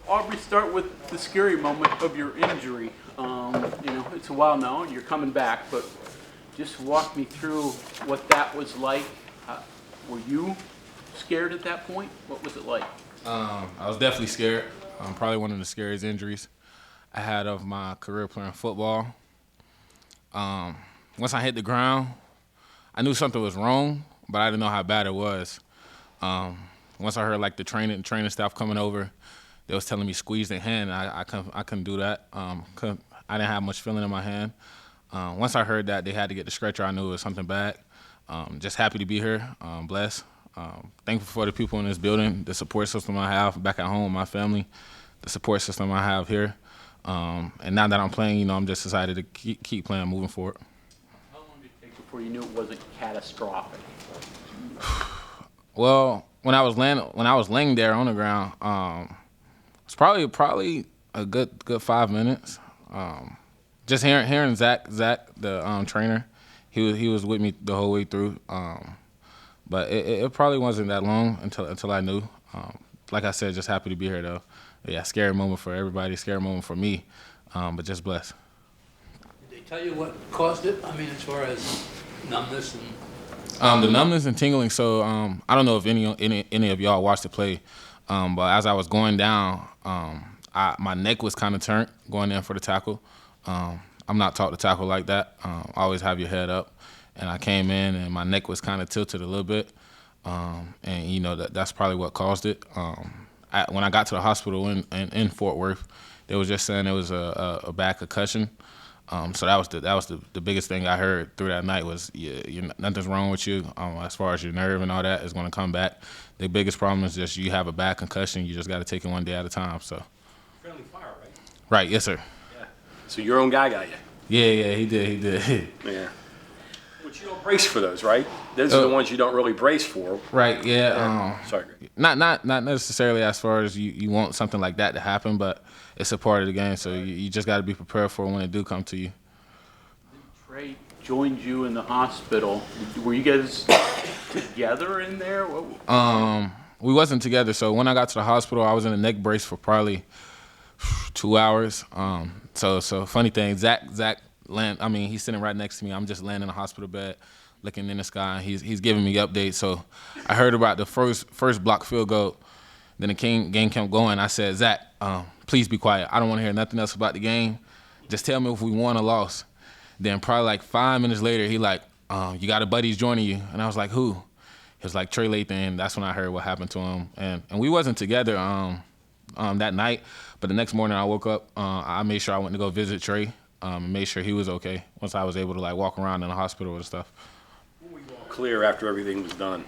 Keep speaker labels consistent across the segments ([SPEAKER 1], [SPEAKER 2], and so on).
[SPEAKER 1] Aubrey, start with the scary moment of your injury. It's a while now, and you're coming back, but just walk me through what that was like. Were you scared at that point? What was it like?
[SPEAKER 2] I was definitely scared. Probably one of the scariest injuries I had of my career playing football. Once I hit the ground, I knew something was wrong, but I didn't know how bad it was. Once I heard like the training staff coming over, they was telling me squeeze their hand. I couldn't do that. I didn't have much feeling in my hand. Once I heard that they had to get the stretcher, I knew it was something bad. Just happy to be here. Blessed. Thankful for the people in this building, the support system I have back at home, my family, the support system I have here. And now that I'm playing, I'm just excited to keep playing, moving forward.
[SPEAKER 1] How long did it take before you knew it wasn't catastrophic?
[SPEAKER 2] Well, when I was laying there on the ground, it's probably a good 5 minutes. Just hearing Zach, the trainer, he was with me the whole way through. But it probably wasn't that long until I knew. Like I said, just happy to be here though. Yeah, scary moment for everybody, scary moment for me, but just blessed.
[SPEAKER 3] Did they tell you what caused it? I mean, as far as numbness and.
[SPEAKER 2] The numbness and tingling. So I don't know if any of y'all watched the play, but as I was going down, my neck was kind of turned going in for the tackle. I'm not taught to tackle like that. Always have your head up, and I came in and my neck was kind of tilted a little bit, and that's probably what caused it. When I got to the hospital in Fort Worth, they was just saying it was a bad concussion. So that was the biggest thing I heard through that night was nothing's wrong with you as far as your nerve and all that is going to come back. The biggest problem is just you have a bad concussion. You just got to take it one day at a time. So.
[SPEAKER 4] Friendly fire, right?
[SPEAKER 2] Right. Yes, sir.
[SPEAKER 4] Yeah. So your own guy got you.
[SPEAKER 2] Yeah. He did.
[SPEAKER 4] Yeah. But you don't brace for those, right? Those are the ones you don't really brace for.
[SPEAKER 2] Right. Yeah.
[SPEAKER 4] Sorry.
[SPEAKER 2] Not necessarily as far as you want something like that to happen, but it's a part of the game. So you just got to be prepared for it when it do come to you.
[SPEAKER 1] Trey joined you in the hospital. Were you guys together in there?
[SPEAKER 2] We wasn't together. So when I got to the hospital, I was in a neck brace for probably 2 hours. So funny thing, Zach he's sitting right next to me. I'm just laying in a hospital bed, looking in the sky. He's giving me updates. So I heard about the first block field goal. Then the game kept going. I said, Zach, please be quiet. I don't want to hear nothing else about the game. Just tell me if we won or lost. Then probably like 5 minutes later, he like, you got a buddy's joining you. And I was like, who? He was like, Trey Lathan. And that's when I heard what happened to him. And we wasn't together that night. But the next morning I woke up, I made sure I went to go visit Trey and made sure he was okay once I was able to like walk around in the hospital and stuff.
[SPEAKER 4] Clear after everything was done.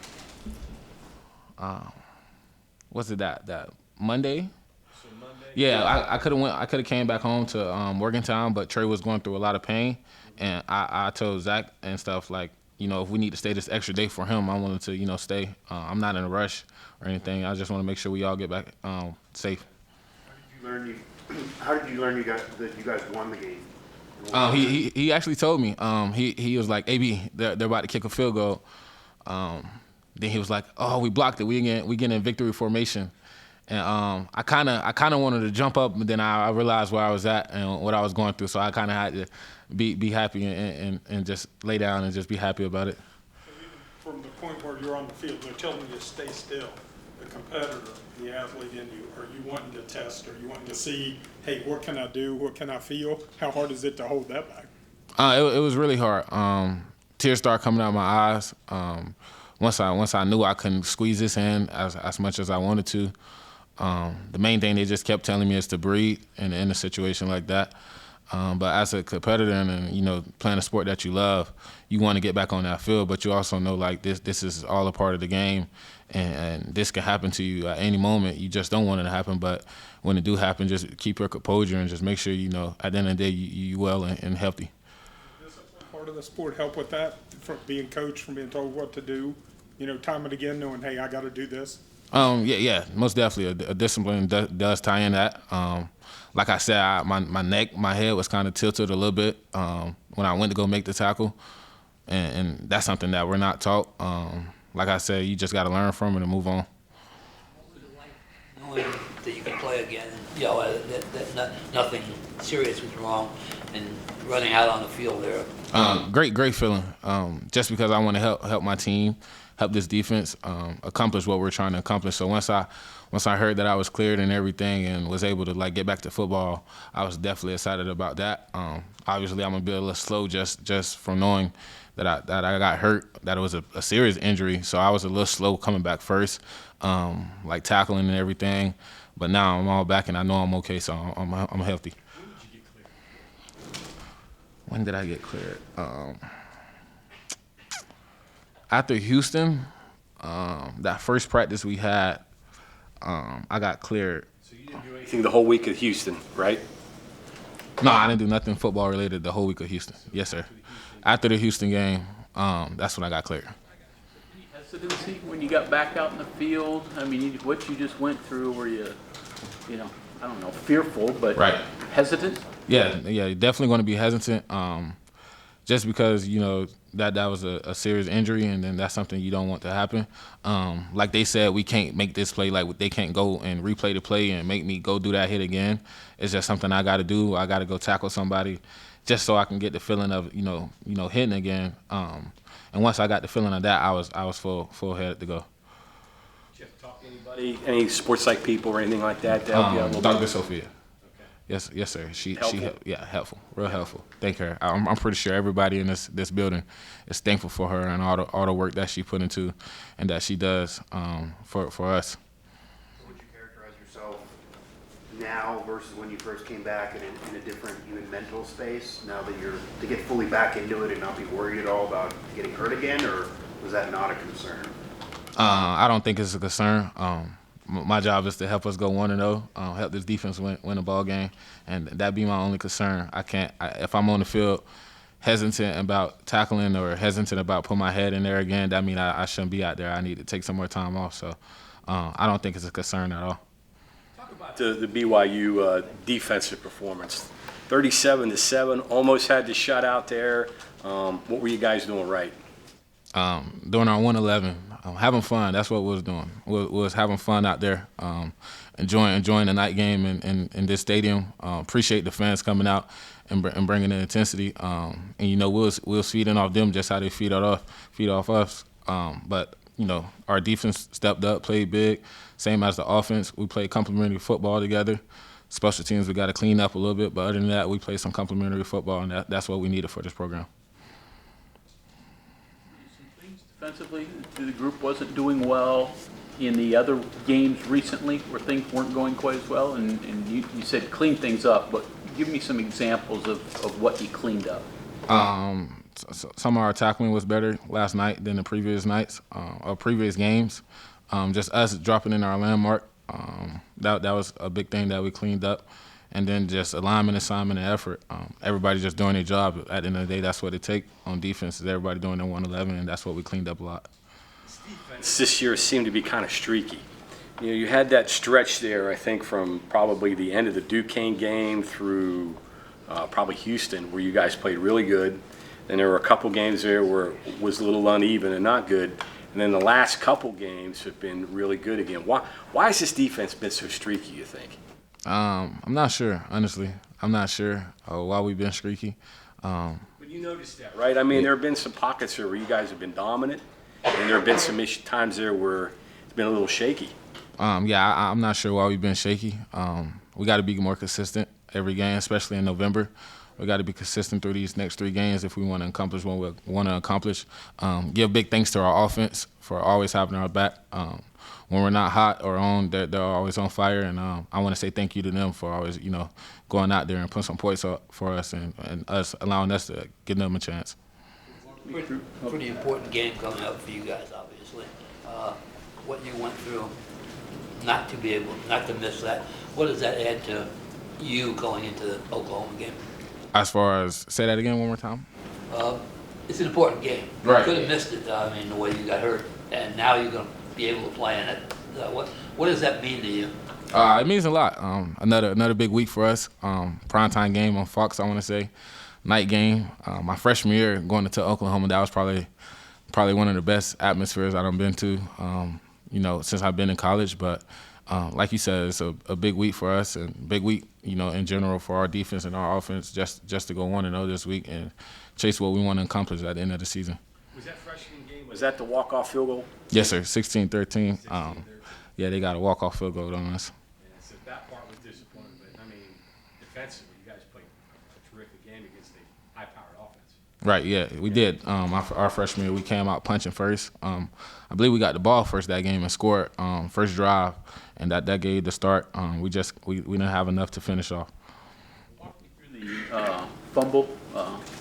[SPEAKER 2] Was it that Monday? Yeah, I could have came back home to Morgantown, but Trey was going through a lot of pain, and I told Zach and stuff like, if we need to stay this extra day for him, I wanted to stay. I'm not in a rush or anything. I just want to make sure we all get back safe.
[SPEAKER 5] How did you learn that you guys won the game?
[SPEAKER 2] He actually told me. He was like, AB, they're about to kick a field goal. Then he was like, oh, we blocked it. We get in victory formation. And I kind of wanted to jump up, but then I realized where I was at and what I was going through. So I kind of had to be happy and just lay down and just be happy about it.
[SPEAKER 6] So even from the point where you're on the field, they're telling you to stay still. The competitor, the athlete in you, are you wanting to test? Are you wanting to see, hey, what can I do? What can I feel? How hard is it to hold that back?
[SPEAKER 2] It was really hard. Tears started coming out of my eyes. Once I knew I couldn't squeeze this in as much as I wanted to, the main thing they just kept telling me is to breathe in a situation like that. But as a competitor and playing a sport that you love, you want to get back on that field, but you also know like this is all a part of the game, and this can happen to you at any moment. You just don't want it to happen, but when it do happen, just keep your composure and just make sure at the end of the day you well and healthy.
[SPEAKER 6] Does part of the sport help with that, from being coached, from being told what to do, time and again, knowing, hey, I got to do this?
[SPEAKER 2] Yeah, most definitely. A discipline does tie in that. Like I said, my head was kind of tilted a little bit when I went to go make the tackle, and that's something that we're not taught. Like I said, you just got to learn from it and move on.
[SPEAKER 3] What was it like knowing that you could play again, and, you know, nothing serious was wrong, and running out on the field there.
[SPEAKER 2] Great feeling. Just because I want to help my team, help this defense accomplish what we're trying to accomplish. So once I heard that I was cleared and everything and was able to like get back to football, I was definitely excited about that. Obviously, I'm gonna be a little slow just from knowing that I got hurt, that it was a serious injury. So I was a little slow coming back first, like tackling and everything. But now I'm all back and I know I'm okay, so I'm healthy. When did I get cleared? After Houston, that first practice we had, I got cleared.
[SPEAKER 4] So you didn't do anything the whole week at Houston, right?
[SPEAKER 2] No, I didn't do nothing football related the whole week of Houston. Yes, sir. After the Houston game, that's when I got cleared.
[SPEAKER 1] Any hesitancy when you got back out in the field? I mean, what you just went through, were you know, I don't know, fearful, but
[SPEAKER 2] Right.
[SPEAKER 1] hesitant?
[SPEAKER 2] Yeah, definitely going to be hesitant. Just because that was a serious injury, and then that's something you don't want to happen. Like they said, we can't make this play. Like they can't go and replay the play and make me go do that hit again. It's just something I got to do. I got to go tackle somebody, just so I can get the feeling of hitting again. And once I got the feeling of that, I was full headed to go.
[SPEAKER 4] Did you have to talk to anybody, any sports psych people or anything like that to help you out a little
[SPEAKER 2] Dr.
[SPEAKER 4] bit?
[SPEAKER 2] Sophia. Yes, sir. She
[SPEAKER 4] Helpful?
[SPEAKER 2] helpful, real helpful. Thank her. I'm pretty sure everybody in this building is thankful for her and all the work that she put into, and that she does for us.
[SPEAKER 5] How would you characterize yourself now versus when you first came back in a different even mental space, now that you're to get fully back into it and not be worried at all about getting hurt again, or was that not a concern?
[SPEAKER 2] I don't think it's a concern. My job is to help us go 1-0, help this defense win a ball game, and that'd be my only concern. If I'm on the field hesitant about tackling or hesitant about putting my head in there again, that means I shouldn't be out there. I need to take some more time off. So I don't think it's a concern at all.
[SPEAKER 4] Talk about the BYU defensive performance. 37-7, almost had the shutout there. What were you guys doing right?
[SPEAKER 2] During our 111, having fun. That's what we was doing. We was having fun out there, enjoying the night game in this stadium. Appreciate the fans coming out and bringing the intensity. And we was feeding off them just how they feed off us. But our defense stepped up, played big. Same as the offense, we played complementary football together. Special teams, we got to clean up a little bit, but other than that, we played some complementary football, and that's what we needed for this program.
[SPEAKER 1] Defensively, the group wasn't doing well in the other games recently where things weren't going quite as well, and you said clean things up, but give me some examples of what you cleaned up.
[SPEAKER 2] Some of our tackling was better last night than the previous nights or previous games. Just us dropping in our landmark, that was a big thing that we cleaned up. And then just alignment, assignment, and effort. Everybody just doing their job. At the end of the day, that's what it takes on defense, is everybody doing their 111, and that's what we cleaned up a lot.
[SPEAKER 4] This year seemed to be kind of streaky. You had that stretch there, I think, from probably the end of the Duquesne game through probably Houston, where you guys played really good. Then there were a couple games there where it was a little uneven and not good. And then the last couple games have been really good again. Why has this defense been so streaky, you think?
[SPEAKER 2] I'm not sure, honestly. I'm not sure why we've been streaky.
[SPEAKER 4] But you noticed that, right? I mean, there have been some pockets there where you guys have been dominant, and there have been some times there where it's been a little shaky.
[SPEAKER 2] I'm not sure why we've been shaky. We got to be more consistent every game, especially in November. We got to be consistent through these next 3 games if we want to accomplish what we want to accomplish. Give big thanks to our offense for always having our back. When we're not hot or on, they're always on fire, and I want to say thank you to them for always, going out there and putting some points up for us and us allowing us to give them a chance.
[SPEAKER 3] Pretty important game coming up for you guys, obviously. What you went through, not to miss that. What does that add to you going into the Oklahoma game?
[SPEAKER 2] As far as, say that again one more time?
[SPEAKER 3] It's an important game.
[SPEAKER 2] Right.
[SPEAKER 3] You could have missed it, the way you got hurt, and now you're going to be able to play in it. What does that mean to you?
[SPEAKER 2] It means a lot. Another big week for us. Primetime game on Fox, I want to say. Night game. My freshman year going into Oklahoma, that was probably one of the best atmospheres I've been to, since I've been in college. But like you said, it's a big week for us and big week, in general for our defense and our offense just to go 1-0 this week and chase what we want to accomplish at the end of the season.
[SPEAKER 4] Was that freshman game, was that the walk-off field goal?
[SPEAKER 2] Yes, sir, 16-13. Yeah, they got a walk-off field goal on us.
[SPEAKER 4] Yeah, so that part was disappointing, but, defensively, you guys played a terrific game against a high-powered offense.
[SPEAKER 2] Right, yeah, we did. Our freshman year, we came out punching first. I believe we got the ball first that game and scored first drive, and that gave the start. We didn't have enough to finish off.
[SPEAKER 1] Walk me through the fumble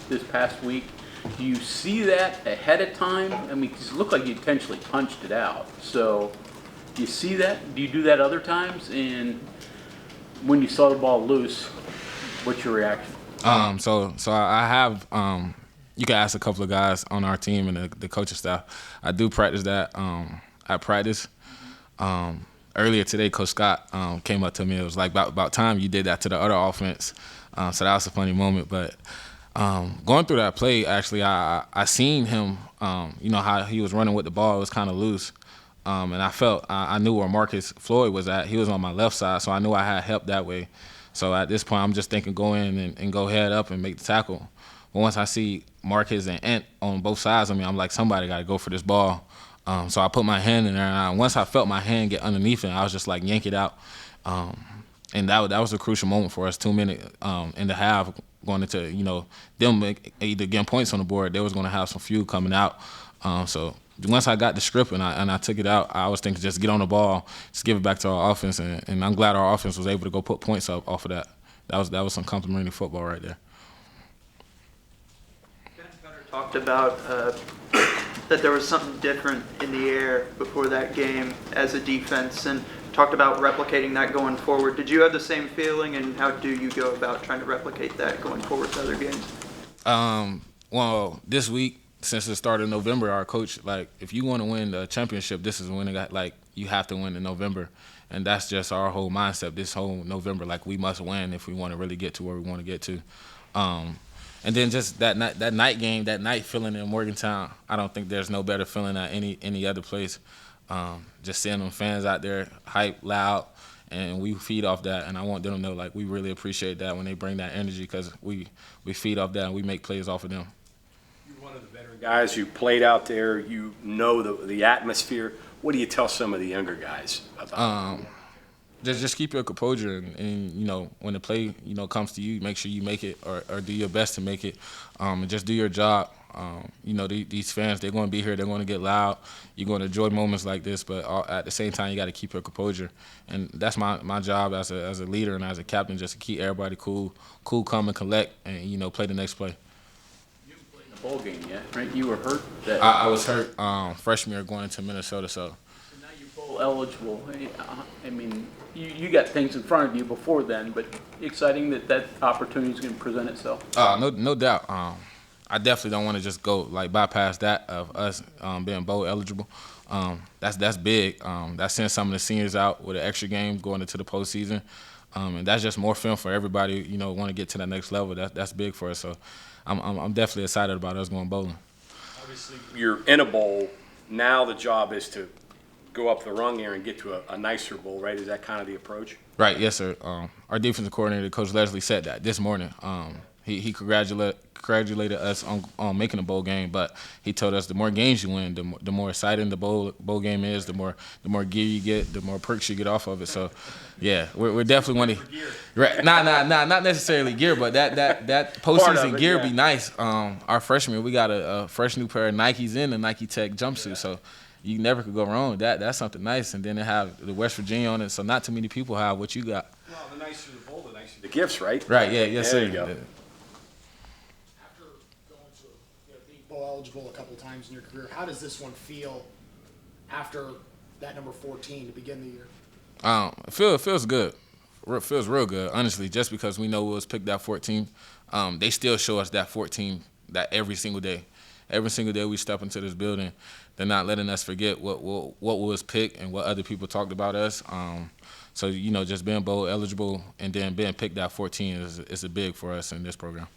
[SPEAKER 1] this past week. Do you see that ahead of time? Because it looked like you intentionally punched it out. So do you see that? Do you do that other times? And when you saw the ball loose, what's your reaction?
[SPEAKER 2] So I have you can ask a couple of guys on our team and the coaching staff. I do practice that at practice. Earlier today, Coach Scott came up to me. It was like about time you did that to the other offense. So that was a funny moment. But going through that play, actually, I seen him. How he was running with the ball. It was kind of loose. And I knew where Marcus Floyd was at. He was on my left side, so I knew I had help that way. So at this point, I'm just thinking go in and go head up and make the tackle. But once I see Marcus and Ant on both sides of me, I'm like, somebody got to go for this ball. So I put my hand in there, and once I felt my hand get underneath it, I was just like, yank it out. And that was a crucial moment for us, 2 minutes in the half, going into, them either getting points on the board, they was going to have some fuel coming out. So once I got the script and I took it out, I was thinking just get on the ball, just give it back to our offense, and I'm glad our offense was able to go put points up off of that. That was some complimentary football right there.
[SPEAKER 7] Talked about that there was something different in the air before that game as a defense, and talked about replicating that going forward. Did you have the same feeling, and how do you go about trying to replicate that going forward to other games?
[SPEAKER 2] Well, this week, since the start of November, our coach, if you want to win the championship, this is when you have to win in November. And that's just our whole mindset this whole November. We must win if we want to really get to where we want to get to. And then just that night game, that night feeling in Morgantown, I don't think there's no better feeling at any other place. Just seeing them fans out there, hype, loud, and we feed off that. And I want them to know, we really appreciate that when they bring that energy, because we feed off that and we make plays off of them.
[SPEAKER 4] You're one of the veteran guys who played out there. You know the atmosphere. What do you tell some of the younger guys about
[SPEAKER 2] Just keep your composure, and when the play comes to you, make sure you make it or do your best to make it, and just do your job. These fans, they're going to be here, they're going to get loud, you're going to enjoy moments like this, but at the same time you got to keep your composure, and that's my job as a leader and as a captain, just to keep everybody cool, calm, and collect, and play the next play.
[SPEAKER 1] You haven't played in a bowl game yet, right? You were hurt.
[SPEAKER 2] I was hurt freshman year going into Minnesota, so
[SPEAKER 1] now you're bowl eligible. You got things in front of you before then, but exciting that opportunity is going to present itself.
[SPEAKER 2] No doubt. I definitely don't want to just go bypass that of us being bowl eligible. That's big. That sends some of the seniors out with an extra game going into the postseason, and that's just more film for everybody. Want to get to that next level. That's big for us. So I'm definitely excited about us going bowling.
[SPEAKER 4] Obviously, you're in a bowl. Now the job is to go up the rung here and get to a nicer bowl, right? Is that kind of the approach?
[SPEAKER 2] Right, yes, sir. Our defensive coordinator, Coach Leslie, said that this morning. He congratulated us on making a bowl game, but he told us the more games you win, the more exciting the bowl game is, the more gear you get, the more perks you get off of it. So, yeah, we're definitely one of right. Not necessarily gear, but that postseason gear be nice. Our freshman, we got a fresh new pair of Nikes in the Nike Tech jumpsuit, so you never could go wrong with that. That's something nice. And then they have the West Virginia on it, so not too many people have what you got.
[SPEAKER 4] Well, the nicer the bowl, the nicer the gifts, right?
[SPEAKER 2] Right, yeah, yes, sir.
[SPEAKER 4] There you go.
[SPEAKER 8] After going to being bowl eligible a couple times in your career, how does this one feel after that number 14 to begin the year?
[SPEAKER 2] It feels good. It feels real good, honestly, just because we know we was picked that 14. They still show us that 14 that every single day. Every single day we step into this building, they're not letting us forget what was picked and what other people talked about us. So, just being bowl eligible and then being picked at 14 is a big for us in this program.